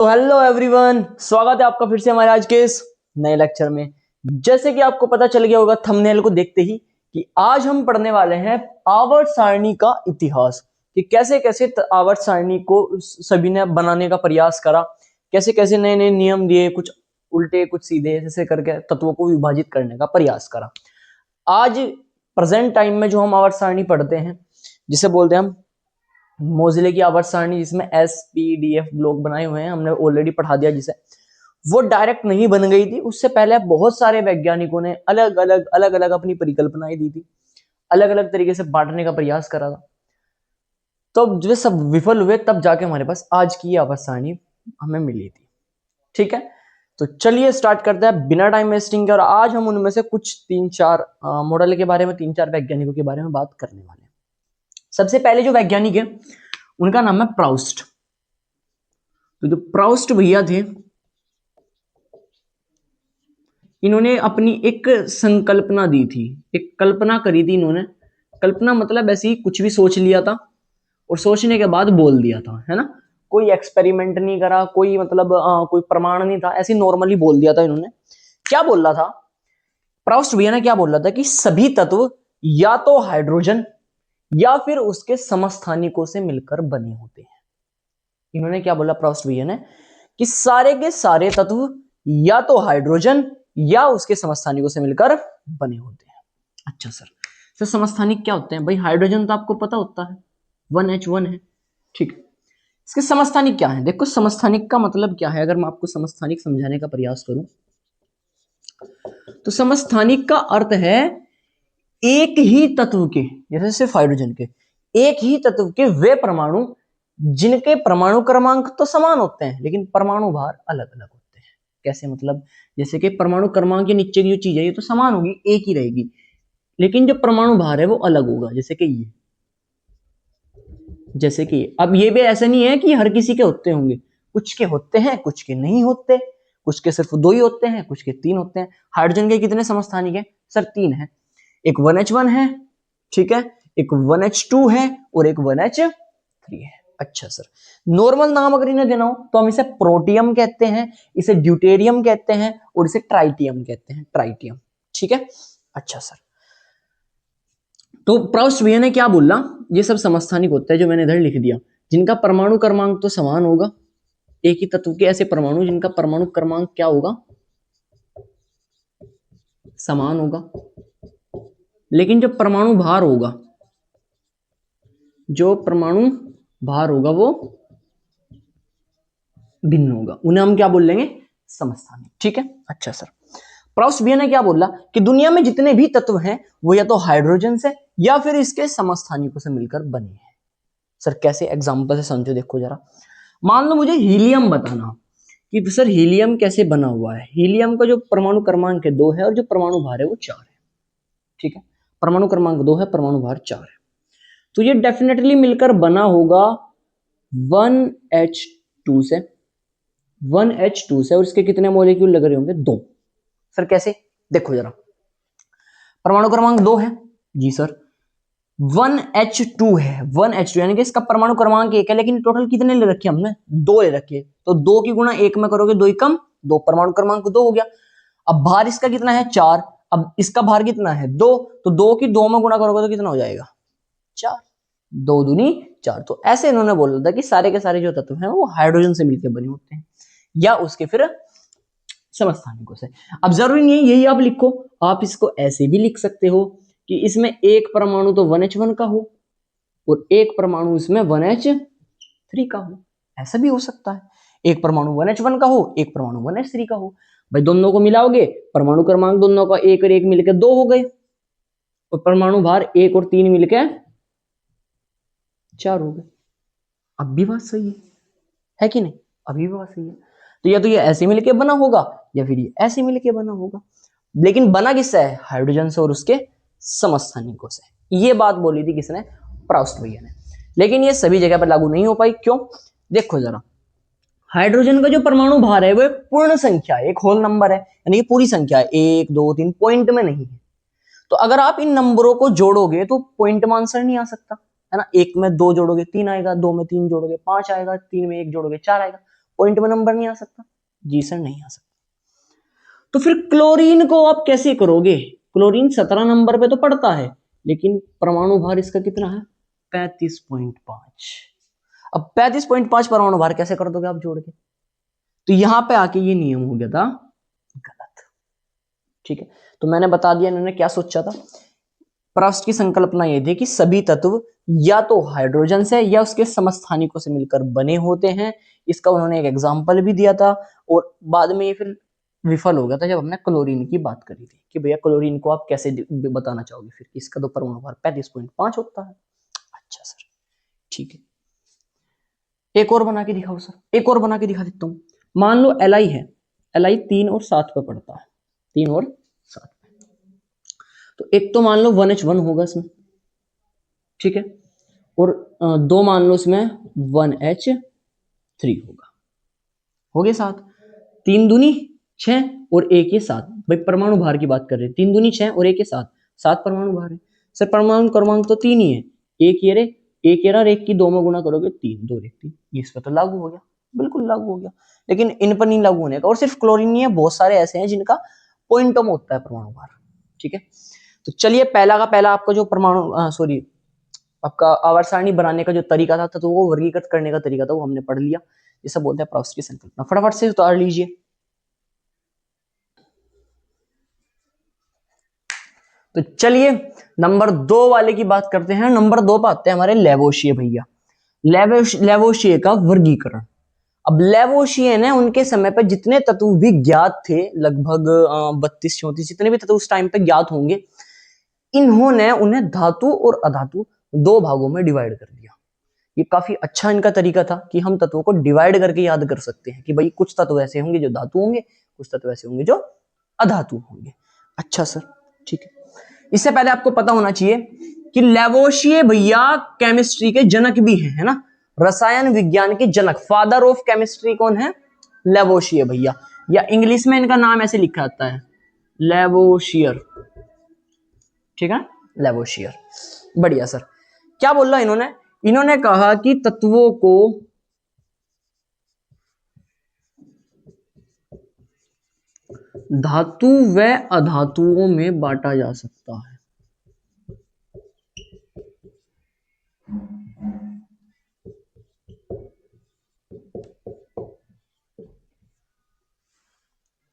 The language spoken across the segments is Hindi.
तो हेलो एवरीवन, स्वागत है आपका फिर से हमारे आज के इस नए लेक्चर में। जैसे कि आपको पता चल गया होगा थंबनेल को देखते ही कि आज हम पढ़ने वाले हैं आवर्त सारणी का इतिहास, कि कैसे कैसे आवर्त सारणी को सभी ने बनाने का प्रयास करा, कैसे कैसे नए नए नियम दिए, कुछ उल्टे कुछ सीधे ऐसे करके तत्वों को विभाजित करने का प्रयास करा। आज प्रेजेंट टाइम में जो हम आवर्त सारणी पढ़ते हैं, जिसे बोलते हैं हम मोज़िले की आवर्त सारणी, जिसमें SPDF ब्लॉक बनाए हुए हैं, हमने ऑलरेडी पढ़ा दिया जिसे। वो डायरेक्ट नहीं बन गई थी, उससे पहले बहुत सारे वैज्ञानिकों ने अलग अलग अपनी परिकल्पनाएं दी थी, अलग अलग तरीके से बांटने का प्रयास करा था। तो जो सब विफल हुए तब जाके हमारे पास आज की आवर्त सारणी हमें मिली थी। ठीक है, तो चलिए स्टार्ट करते हैं बिना टाइम वेस्टिंग के। और आज हम उनमें से कुछ 3-4 मॉडल के बारे में, 3-4 वैज्ञानिकों के बारे में बात करने वाले हैं। सबसे पहले जो वैज्ञानिक है उनका नाम है प्राउस्ट। तो जो प्राउस्ट भैया थे, इन्होंने अपनी एक संकल्पना दी थी, एक कल्पना करी थी इन्होंने। कल्पना मतलब ऐसी कुछ भी सोच लिया था और सोचने के बाद बोल दिया था, है ना। कोई एक्सपेरिमेंट नहीं करा, कोई मतलब कोई प्रमाण नहीं था, ऐसी नॉर्मली बोल दिया था इन्होंने। क्या बोल रहा था प्राउस्ट भैया ने? क्या बोल रहा था कि सभी तत्व या तो हाइड्रोजन या फिर उसके समस्थानिकों से मिलकर बने होते हैं। इन्होंने क्या बोला प्राउस्ट भैया ने कि सारे के सारे तत्व या तो हाइड्रोजन या उसके समस्थानिकों से मिलकर बने होते हैं। अच्छा सर, तो समस्थानिक क्या होते हैं भाई? हाइड्रोजन तो आपको पता होता है 1H1 है, ठीक है। इसके समस्थानिक क्या है? देखो समस्थानिक का मतलब क्या है, अगर मैं आपको समस्थानिक समझाने का प्रयास करूं तो समस्थानिक का अर्थ है एक ही तत्व के, जैसे सिर्फ हाइड्रोजन के, एक ही तत्व के वे परमाणु जिनके परमाणु क्रमांक तो समान होते हैं लेकिन परमाणु भार अलग अलग होते हैं। कैसे मतलब? जैसे कि परमाणु क्रमांक के नीचे की जो चीज है ये तो समान होगी, एक ही रहेगी, लेकिन जो परमाणु भार है वो अलग होगा। जैसे कि ये, जैसे कि अब ये भी ऐसा नहीं है कि हर किसी के होते होंगे, कुछ के होते हैं कुछ के नहीं होते, कुछ के सिर्फ 2 ही होते हैं, कुछ के 3 होते हैं। हाइड्रोजन के कितने समस्थानिक है सर? 3 है। एक 1H1 है, ठीक है, एक 1H2 है और एक 1H3 है। अच्छा सर, नॉर्मल नाम अगर इन्हें देना हो तो हम इसे प्रोटियम कहते हैं, इसे ड्यूटेरियम कहते हैं और इसे ट्राइटियम कहते हैं, ट्राइटियम। ठीक है, अच्छा सर। तो प्राउस्ट भैया ने क्या बोला? ये सब समस्थानिक होता है जो मैंने इधर लिख दिया, जिनका परमाणु क्रमांक तो समान होगा। एक ही तत्व के ऐसे परमाणु जिनका परमाणु क्रमांक क्या होगा? समान होगा, लेकिन जो परमाणु भार होगा, जो परमाणु भार होगा वो भिन्न होगा, उन्हें हम क्या बोल लेंगे? समस्थानिक। ठीक है, अच्छा सर। प्राउस्ट भैया ने क्या बोला कि दुनिया में जितने भी तत्व हैं वो या तो हाइड्रोजन से या फिर इसके समस्थानिकों से मिलकर बने हैं। सर कैसे? एग्जांपल से समझो, देखो जरा। मान लो मुझे हीलियम बताना कि सर हीलियम कैसे बना हुआ है। हीलियम का जो परमाणु क्रमांक है 2 है और जो परमाणु भार है वो 4 है। ठीक है, परमाणु क्रमांक 2 है, परमाणु भार 4 है, तो ये डेफिनेटली मिलकर बना होगा 1H2 से, 1H2 से। और इसके कितने मॉलिक्यूल लग रहे होंगे? 2। सर कैसे? देखो जरा, परमाणु क्रमांक 2 है जी सर, 1H2 है, 1H2 यानी कि इसका परमाणु क्रमांक 1 है, लेकिन टोटल कितने ले रखे हमने? 2 ले रखे। तो 2 की गुणा 1 में करोगे 2 ही कम 2, परमाणु क्रमांक 2 हो गया। अब भार इसका कितना है? 4। अब इसका भार कितना है? 2, तो 2 की 2 में गुणा करोगे तो कितना हो जाएगा? 4। 2 दूनी 4। तो ऐसे इन्होंने बोला था कि सारे के सारे जो तत्व हैं वो हाइड्रोजन से मिलकर बने होते हैं या उसके फिर समस्थानिकों से। अब जरूरी नहीं है यही आप लिखो, आप इसको ऐसे भी लिख सकते हो कि इसमें एक परमाणु तो 1H1 का हो और एक परमाणु इसमें 1H3 का हो, ऐसा भी हो सकता है। एक परमाणु 1H1 का हो, एक परमाणु 1H3 का हो। भाई दोनों को मिलाओगे, परमाणु क्रमांक दोनों का 1 और 1 मिलकर 2 हो गए और परमाणु भार 1 और 3 मिलकर 4 हो गए। अब भी बात सही है कि नहीं? अभी भी बात सही है। तो या तो ये ऐसे मिलके बना होगा या फिर ये ऐसे मिलके बना होगा, लेकिन बना किससे है? हाइड्रोजन से और उसके समस्थानिकों से। ये बात बोली थी किसने? प्राउस्ट भैया ने। लेकिन ये सभी जगह पर लागू नहीं हो पाई। क्यों? देखो जरा, हाइड्रोजन का जो परमाणु भार है वो एक पूर्ण संख्या है, एक होल नंबर है, यानी कि पूरी संख्या है, 1 2 3 पॉइंट में नहीं है। तो अगर आप इन नंबरों को जोड़ोगे तो पॉइंट में आंसर नहीं आ सकता, है ना। 1 में 2 जोड़ोगे 3 आएगा, 2 में 3 जोड़ोगे 5 आएगा, 3 में 1 जोड़ोगे 4 आएगा। पॉइंट में नंबर नहीं आ सकता? जी सर नहीं आ सकता। तो फिर क्लोरीन को आप कैसे करोगे? क्लोरीन 17 नंबर पे तो पड़ता है, लेकिन परमाणु भार इसका कितना है? 35.5। अब 35.5 परमाणु भार कैसे कर दोगे आप जोड़ के? तो यहां पे आके ये नियम हो गया था गलत। ठीक है, तो मैंने बता दिया इन्होंने क्या सोचा था। परास्ट की संकल्पना ये थी कि सभी तत्व या तो हाइड्रोजन से या उसके समस्थानिकों से मिलकर बने होते हैं। इसका उन्होंने एक एग्जाम्पल भी दिया था, और बाद में ये फिर विफल हो गया था जब हमने क्लोरीन की बात करी थी कि भैया क्लोरीन को आप कैसे बताना चाहोगे, फिर इसका तो परमाणु भार 35.5 होता है। अच्छा सर ठीक है, एक और बना के दिखाओ सर, एक और बना के दिखा देता हूं। मान लो Li है, Li 3 और 7 पे पड़ता है, 3 और 7 पे। तो एक तो मान लो 1H1 होगा इसमें, ठीक है, और दो मान लो इसमें 1H3 होगा, हो गए 7। 3 दूनी 6 और 1 ये 7। भाई परमाणु भार की बात कर रहे हैं, 3 दूनी 6 और 1 ये 7, 7 परमाणु भार है। सर परमाणु क्रमांक तो 3 ही है, एक ये रे, एक ये रहा, एक की 2 में गुणा करोगे 3, 2 एक 3, ये इस पर तो लागू हो गया, बिल्कुल लागू हो गया। लेकिन इन पर नहीं लागू होने का, और सिर्फ क्लोरीन नहीं है, बहुत सारे ऐसे हैं जिनका पॉइंटों में होता है परमाणु भार। ठीक है, तो चलिए पहला का पहला आपका जो परमाणु सॉरी आपका आवर्त सारणी बनाने का जो तरीका था, तो वो वर्गीकृत करने का तरीका था, वो हमने पढ़ लिया, जिसे बोलते हैं प्रोस्ट की संकल्पना। फटाफट से उतार लीजिए। तो चलिए नंबर 2 वाले की बात करते हैं। नंबर 2 पे आते हैं हमारे लेवोशिए भैया। लेवोशिए का वर्गीकरण। अब लेवोशिए ने उनके समय पर जितने तत्व भी ज्ञात थे, लगभग 32-34 जितने भी तत्व उस टाइम पे ज्ञात होंगे, इन्होंने उन्हें धातु और अधातु 2 भागों में डिवाइड कर दिया। ये काफी अच्छा इनका तरीका था कि हम तत्वों को डिवाइड करके याद कर सकते हैं कि भाई कुछ तत्व ऐसे होंगे जो धातु होंगे, कुछ तत्व ऐसे होंगे जो अधातु होंगे। अच्छा सर ठीक है, इससे पहले आपको पता होना चाहिए कि लेवोशिए भैया केमिस्ट्री के जनक भी हैं, है ना, रसायन विज्ञान के जनक। फादर ऑफ केमिस्ट्री कौन है? लेवोशिए भैया, या इंग्लिश में इनका नाम ऐसे लिखा जाता है लेवोशियर। ठीक है, लेवोशियर, बढ़िया सर। क्या बोला इन्होंने? इन्होंने कहा कि तत्वों को धातु व अधातुओं में बांटा जा सकता है।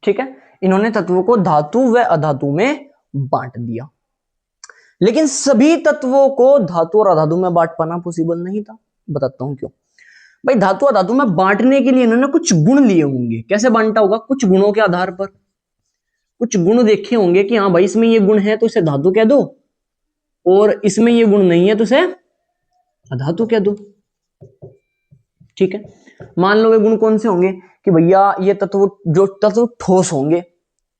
ठीक है, इन्होंने तत्वों को धातु व अधातु में बांट दिया, लेकिन सभी तत्वों को धातु और अधातु में बांट पाना पॉसिबल नहीं था। बताता हूं क्यों। भाई धातु अधातु में बांटने के लिए इन्होंने कुछ गुण लिए होंगे। कैसे बांटा होगा? कुछ गुणों के आधार पर, कुछ गुण देखे होंगे कि हाँ भाई इसमें ये गुण है तो इसे धातु कह दो, और इसमें ये गुण नहीं है तो इसे अधातु कह दो। ठीक है, मान लो वे गुण कौन से होंगे कि भैया ये तत्व, जो तत्व ठोस होंगे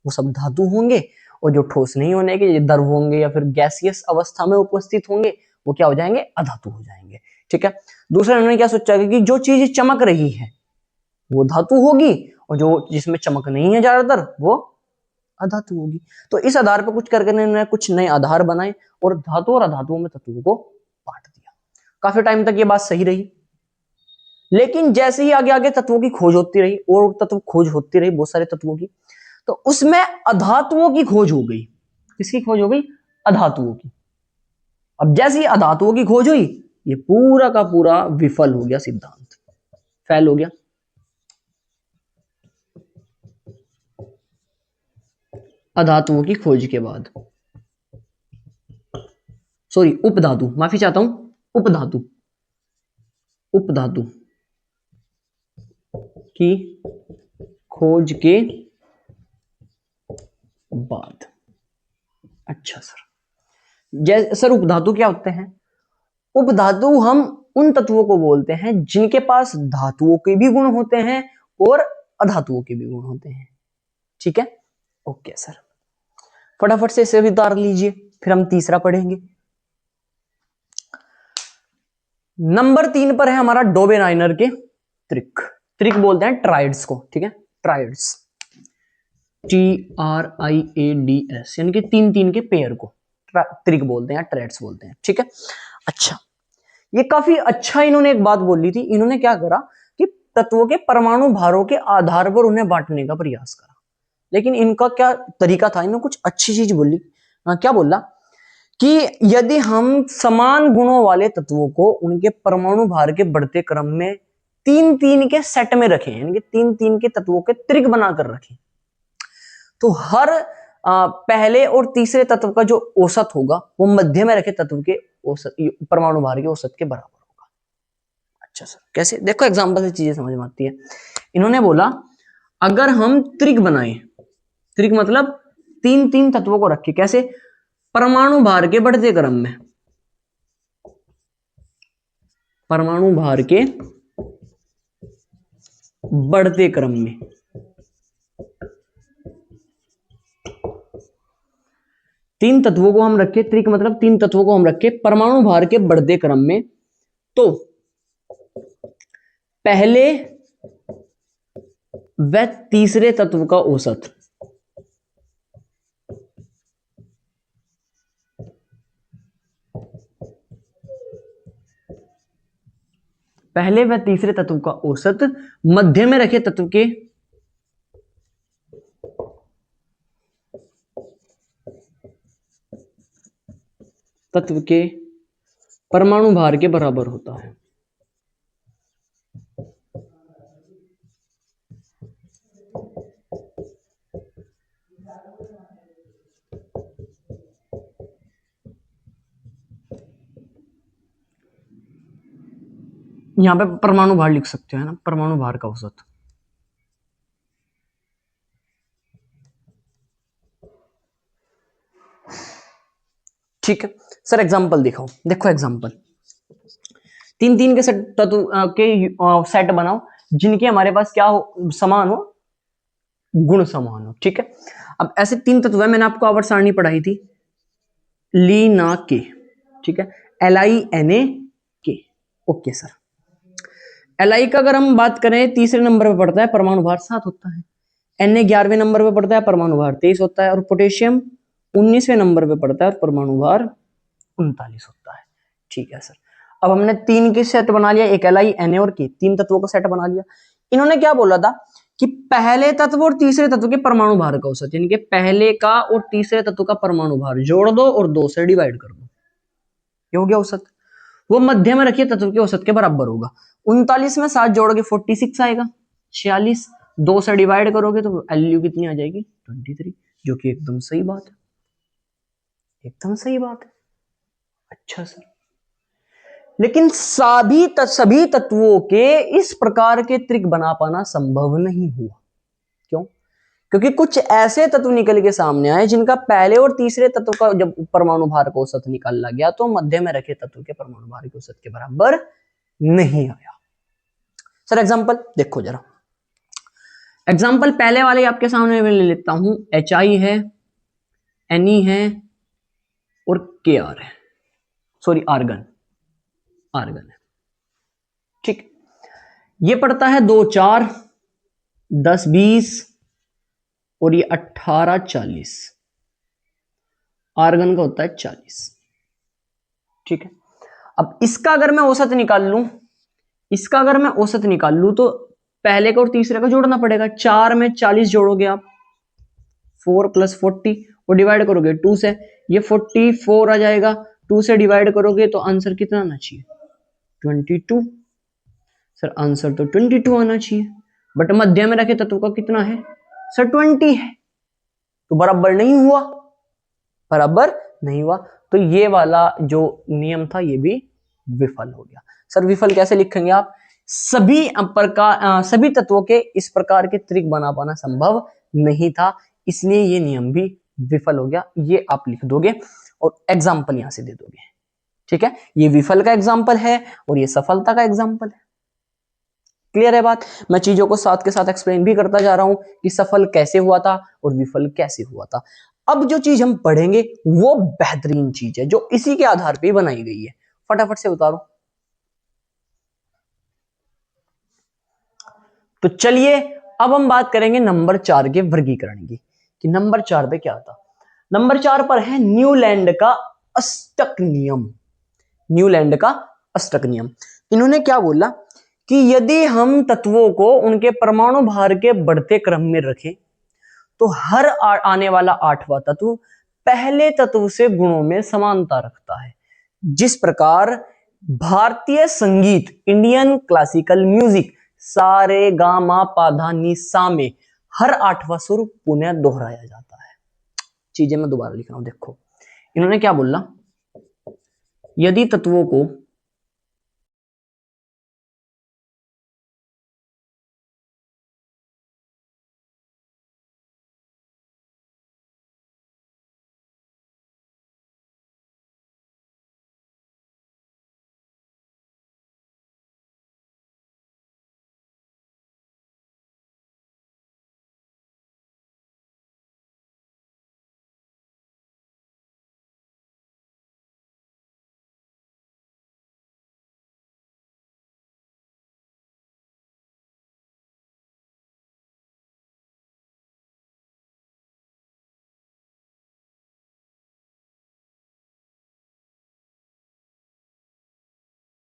वो सब धातु होंगे, और जो ठोस नहीं होने के, द्रव होंगे या फिर गैसियस अवस्था में उपस्थित होंगे, वो क्या हो जाएंगे? अधातु हो जाएंगे। ठीक है, दूसरा उन्होंने क्या सोचा कि जो चीज चमक रही है वो धातु होगी, और जो जिसमें चमक नहीं है ज्यादातर वो अधातु होगी। तो इस आधार पर कुछ करके इन्होंने कुछ नए आधार बनाए और धातु और अधातुओं में तत्वों को बांट दिया। काफी टाइम तक ये बात सही रही, लेकिन जैसे ही आगे आगे तत्वों की खोज होती रही और तत्व खोज होती रही बहुत सारे तत्वों की, तो उसमें अधातुओं की खोज हो गई। किसकी खोज हो गई? अधातुओं की। अब जैसे ही अधातुओं की खोज हुई, ये पूरा का पूरा विफल हो गया, सिद्धांत फेल हो गया। अधातुओं की खोज के बाद, सॉरी उपधातु, माफी चाहता हूं, उपधातु, उपधातु की खोज के बाद। अच्छा सर, जैसे सर उपधातु क्या होते हैं? उपधातु हम उन तत्वों को बोलते हैं जिनके पास धातुओं के भी गुण होते हैं और अधातुओं के भी गुण होते हैं। ठीक है, ओके सर, फटाफट से इसे भी उतार लीजिए, फिर हम तीसरा पढ़ेंगे। नंबर 3 पर है हमारा डोबेनाइनर के त्रिक। त्रिक बोलते हैं ट्राइड्स को। ठीक है, ट्राइड्स, TRIADS, यानी कि 3-3 के पेयर को त्रिक बोलते हैं, ट्राइड्स बोलते हैं। ठीक है, अच्छा, ये काफी अच्छा इन्होंने एक बात बोली थी। इन्होंने क्या करा कि तत्वों के परमाणु भारों के आधार पर उन्हें बांटने का प्रयास करा। लेकिन इनका क्या तरीका था, इन्होंने कुछ अच्छी चीज बोली। क्या बोला कि यदि हम समान गुणों वाले तत्वों को उनके परमाणु भार के बढ़ते क्रम में 3-3 के सेट में रखें, यानी कि 3-3 के तत्वों के त्रिक बनाकर रखें, तो हर पहले और तीसरे तत्व का जो औसत होगा वो मध्य में रखे तत्व के औसत परमाणु भार के औसत के बराबर होगा। अच्छा सर कैसे, देखो एग्जांपल से चीजें समझ में आती है। इन्होंने बोला अगर हम त्रिक बनाएं, त्रिक मतलब 3-3 तत्वों को रखें, कैसे, परमाणु भार के बढ़ते क्रम में, परमाणु भार के बढ़ते क्रम में, तीन तत्वों को हम रखे, त्रिक मतलब 3 तत्वों को हम रखे परमाणु भार के बढ़ते क्रम में, तो पहले व तीसरे तत्व का औसत, पहले व तीसरे तत्व का औसत मध्य में रखे तत्व के परमाणु भार के बराबर होता है। यहां पे परमाणु भार लिख सकते हो, है ना, परमाणु भार का औसत। ठीक है सर, एग्जांपल दिखाओ। देखो एग्जांपल, 3-3 के सेट तत्व के सेट बनाओ जिनके हमारे पास क्या हो, समान हो, गुण समान हो। ठीक है, अब ऐसे 3 तत्व है, मैंने आपको आवर्त सारणी पढ़ाई थी, ली ना के, ठीक है, LINA के। ओके सर, Li का अगर हम बात करें तीसरे नंबर पे पड़ता है, परमाणु भार 7 होता है। Na 11वें नंबर पे पड़ता है, परमाणु भार 23 होता है। और पोटेशियम 19वें नंबर पे पड़ता है और परमाणु भार 39 होता है। ठीक है सर, अब हमने 3 के सेट बना लिया, एक LINA और के, 3 तत्वों का सेट बना लिया। इन्होंने क्या बोला था कि पहले तत्व और तीसरे तत्व के परमाणु भार का औसत, यानी कि पहले का और तीसरे तत्व का परमाणु भार जोड़ दो और 2 से डिवाइड कर दो, ये हो गया औसत। वो मध्य में रखिए तत्व के औसत के बराबर होगा। 39 में 7 जोड़ोगे 46 आएगा, 46, 2 से डिवाइड करोगे तो वैल्यू कितनी आ जाएगी, 23, जो कि एकदम सही बात है, एकदम सही बात है। अच्छा सर, लेकिन सभी तत्वों के इस प्रकार के त्रिक बना पाना संभव नहीं हुआ। क्यों? क्योंकि कुछ ऐसे तत्व निकल के सामने आए जिनका पहले और तीसरे तत्व का जब परमाणु भार का औसत निकाला गया तो मध्य में रखे तत्व के परमाणु भार के औसत के बराबर नहीं आया। सर एग्जांपल देखो जरा, एग्जांपल पहले वाले आपके सामने मैं ले लेता हूं, HI है, Ne है और Kr है, सॉरी आर्गन, आर्गन है। ठीक, ये पड़ता है 2 4 10 20 और ये 18 40, आर्गन का होता है 40। ठीक है, अब इसका अगर मैं औसत निकाल लूं, इसका अगर मैं औसत निकाल लूं तो पहले का और तीसरे का जोड़ना पड़ेगा। 4 में 40 जोड़ोगे आप, 4 + 40 और डिवाइड करोगे 2 से, ये 44 आ जाएगा। 2 से डिवाइड करोगे तो आंसर कितना आना चाहिए, 22। सर आंसर तो 22 आना चाहिए, बट मध्य में रखे तत्व का कितना है सर, 20 है, तो बराबर नहीं हुआ, बराबर नहीं हुआ। तो ये वाला जो नियम था ये भी विफल हो गया। सर विफल कैसे लिखेंगे आप, सभी तत्वों के इस प्रकार के त्रिक बना पाना संभव नहीं था, इसलिए ये नियम भी विफल हो गया। ये आप लिख दोगे और एग्जाम्पल यहां से दे दोगे। ठीक है, ये विफल का एग्जाम्पल है और ये सफलता का एग्जाम्पल है। क्लियर है बात? मैं चीजों को साथ के साथ एक्सप्लेन भी करता जा रहा हूं कि सफल कैसे हुआ था और विफल कैसे हुआ था। अब जो चीज हम पढ़ेंगे वो बेहतरीन चीज है जो इसी के आधार पे बनाई गई है, फटाफट से उतारो। तो चलिए अब हम बात करेंगे नंबर 4 के वर्गीकरण की, कि नंबर 4 पे क्या था। नंबर 4 पर है न्यूलैंड का अष्टक नियम। न्यूलैंड का अष्टक नियम, इन्होंने क्या बोला कि यदि हम तत्वों को उनके परमाणु भार के बढ़ते क्रम में रखें तो हर आने वाला आठवां तत्व पहले तत्व से गुणों में समानता रखता है। जिस प्रकार भारतीय संगीत, इंडियन क्लासिकल म्यूजिक, सा रे गा मा पा धा नी सा में हर आठवां सुर पुनः दोहराया जाता है। चीजें मैं दोबारा लिख रहा हूं, देखो इन्होंने क्या बोला, यदि तत्वों को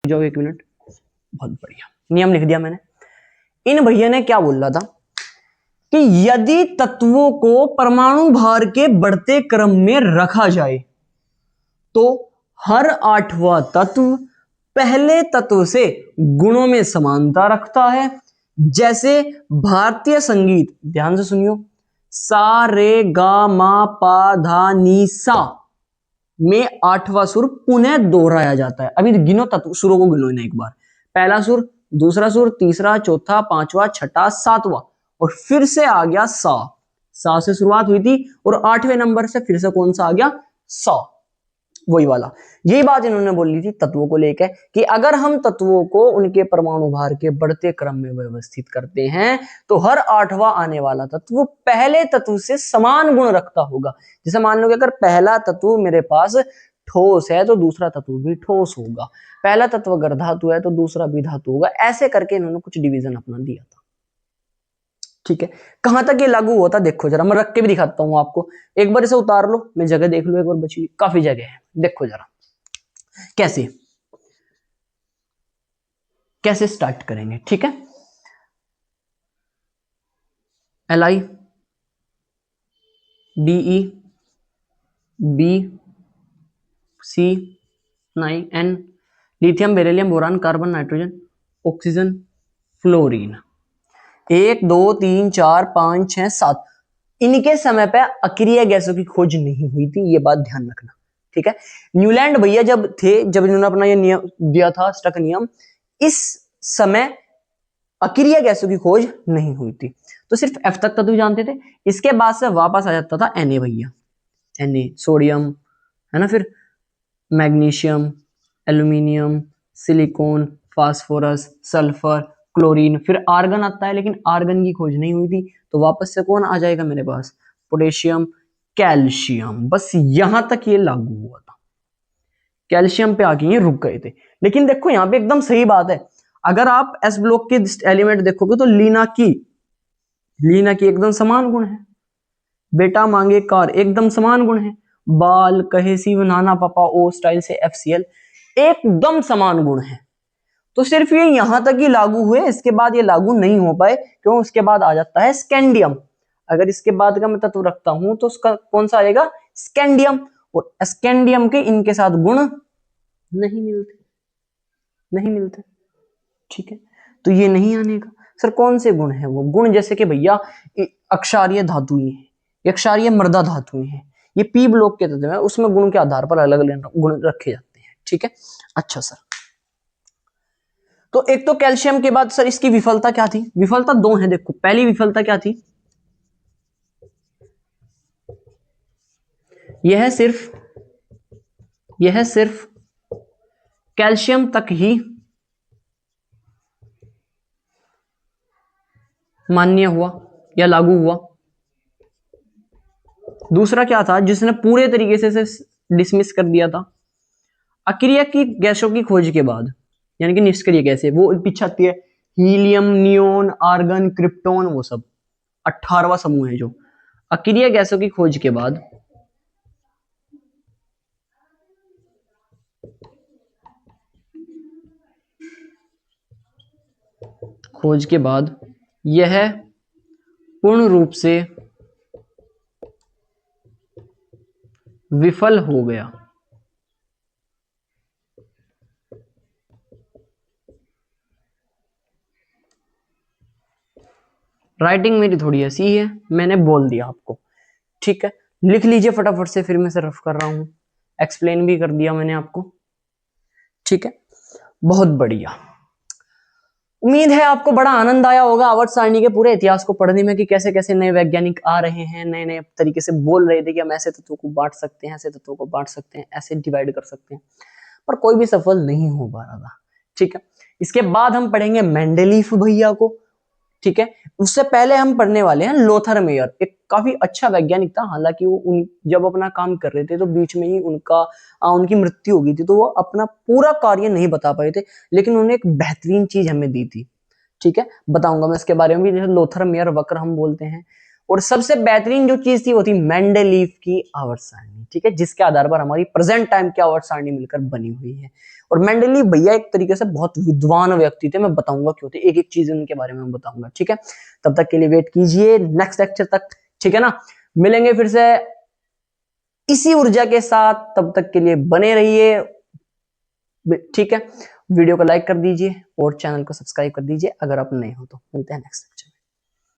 जाओ, एक मिनट, बहुत बढ़िया नियम लिख दिया मैंने। इन भैया ने क्या बोला था कि यदि तत्वों को परमाणु भार के बढ़ते क्रम में रखा जाए तो हर आठवां तत्व पहले तत्व से गुणों में समानता रखता है। जैसे भारतीय संगीत, ध्यान से सुनियो, सा रे गा मा पा धा नी सा में आठवां सुर पुनः दोहराया जाता है। अभी गिनो तत्व, सुरों को गिनो ना एक बार, पहला सुर, दूसरा सुर, तीसरा, चौथा, पांचवा, छठा, सातवां, और फिर से आ गया सा। सा से शुरुआत हुई थी और आठवें नंबर से फिर से कौन सा आ गया, सा, वही वाला। यही बात इन्होंने बोली थी तत्वों को लेकर कि अगर हम तत्वों को उनके परमाणु भार के बढ़ते क्रम में व्यवस्थित करते हैं तो हर आठवां आने वाला तत्व पहले तत्व से समान गुण रखता होगा। जैसे मान लो कि अगर पहला तत्व मेरे पास ठोस है तो दूसरा तत्व भी ठोस होगा, पहला तत्व अगर धातु है तो दूसरा भी धातु होगा। ऐसे करके इन्होंने कुछ डिवीजन अपना दिया था। ठीक है, कहां तक ये लागू होता देखो जरा, मैं रख के भी दिखाता हूं आपको। एक बार इसे उतार लो, मैं जगह देख लो एक बार, बची काफी जगह है, देखो जरा कैसे कैसे स्टार्ट करेंगे। ठीक है, Li, De, बी, सी, N, lithium, beryllium, boron, carbon, nitrogen, oxygen, fluorine. 1 2 3 4 5 6 7 इनके समय पे अक्रिय गैसों की खोज नहीं हुई थी, ये बात ध्यान रखना। ठीक है, न्यूलैंड भैया जब थे, जब इन्होंने अपना ये नियम दिया था, स्टक नियम, इस समय अक्रिय गैसों की खोज नहीं हुई थी, तो सिर्फ एफ तक तत्व जानते थे। इसके बाद से वापस आ जाता था Na भैया, Na सोडियम है ना, फिर magnesium, aluminium, silicon, phosphorus, sulphur, chlorine, फिर आर्गन आता है, लेकिन आर्गन की खोज नहीं हुई थी, तो वापस से कौन आ जाएगा मेरे पास, पोटेशियम, कैल्शियम। बस यहां तक ये लागू हुआ था, कैल्शियम पे आके ये रुक गए थे। लेकिन देखो यहां पे एकदम सही बात है, अगर आप एस ब्लॉक के एलिमेंट देखोगे तो लीना की एकदम समान गुण है, बेटा मांगे कार एकदम समान गुण है, बाल कहे शिव नाना पापा ओ स्टाइल से FCL एकदम समान गुण है। तो सिर्फ ये यहां तक ही लागू हुए, इसके बाद ये लागू नहीं हो पाए, क्यों, उसके बाद आ जाता है स्कैंडियम। अगर इसके बाद का मैं तत्व रखता हूं तो उसका कौन सा आएगा, स्कैंडियम, और स्कैंडियम के इनके साथ गुण नहीं मिलते। ठीक है, तो ये नहीं आने का। सर कौन से गुण है वो गुण, जैसे कि भैया अक्षारीय धातुएं हैं, अक्षारीय मृदा धातुएं हैं, ये पी ब्लॉक के तत्व है, उसमें गुण के आधार पर अलग अलग गुण रखे जाते हैं। ठीक है, अच्छा सर, तो एक तो कैल्शियम के बाद सर इसकी विफलता क्या थी, विफलता दो है, देखो पहली विफलता क्या थी, यह सिर्फ कैल्शियम तक ही मान्य हुआ या लागू हुआ। दूसरा क्या था जिसने पूरे तरीके से डिसमिस कर दिया था, अक्रिय की गैसों की खोज के बाद, यानी कि निष्क्रिय गैसें, वो पीछे आती है, हीलियम, नियोन, आर्गन, क्रिप्टोन, वो सब 18वां समूह है जो अक्रिय गैसों की खोज के बाद खोज के बाद यह पूर्ण रूप से विफल हो गया। राइटिंग मेरी थोड़ी ऐसी है, मैंने बोल दिया आपको, ठीक है। लिख लीजिए फटाफट से, फिर मैं से रफ कर रहा हूं, एक्सप्लेन भी कर दिया मैंने आपको, ठीक है। बहुत बढ़िया, उम्मीद है आपको बड़ा आनंद आया होगा आवर्त सारणी के पूरे इतिहास को पढ़ने में, कि कैसे कैसे नए वैज्ञानिक आ रहे हैं, नए नए तरीके से बोल रहे थे कि हम ऐसे तत्वों को बांट सकते हैं, ऐसे तत्वों को बांट सकते हैं, ऐसे डिवाइड कर सकते हैं, पर कोई भी सफल नहीं हो पा रहा था, ठीक है। इसके बाद हम पढ़ेंगे मेंडलीफ भैया को, ठीक है। उससे पहले हम पढ़ने वाले हैं लोथर मेयर, एक काफी अच्छा वैज्ञानिक था, हालांकि वो जब अपना काम कर रहे थे तो बीच में ही उनकी मृत्यु हो गई थी, तो वो अपना पूरा कार्य नहीं बता पाए थे, लेकिन उन्होंने एक बेहतरीन चीज हमें दी थी, ठीक है। बताऊंगा मैं इसके बारे में भी, जैसे लोथर मेयर वक्र हम बोलते हैं। और सबसे बेहतरीन जो चीज थी वो थी मेंडलीफ की आवर्त सारणी, ठीक है, जिसके आधार पर हमारी प्रेजेंट टाइम की आवर्त सारणी मिलकर बनी हुई है। और मेंडलीफ भैया एक तरीके से बहुत विद्वान व्यक्ति थे, मैं बताऊंगा क्यों थे, एक एक चीज उनके बारे में बताऊंगा, ठीक है। तब तक के लिए वेट कीजिए नेक्स्ट लेक्चर तक, ठीक है ना। मिलेंगे फिर से इसी ऊर्जा के साथ, तब तक के लिए बने रहिए, ठीक है। वीडियो को लाइक कर दीजिए और चैनल को सब्सक्राइब कर दीजिए अगर आप नए हो तो। मिलते हैं नेक्स्ट।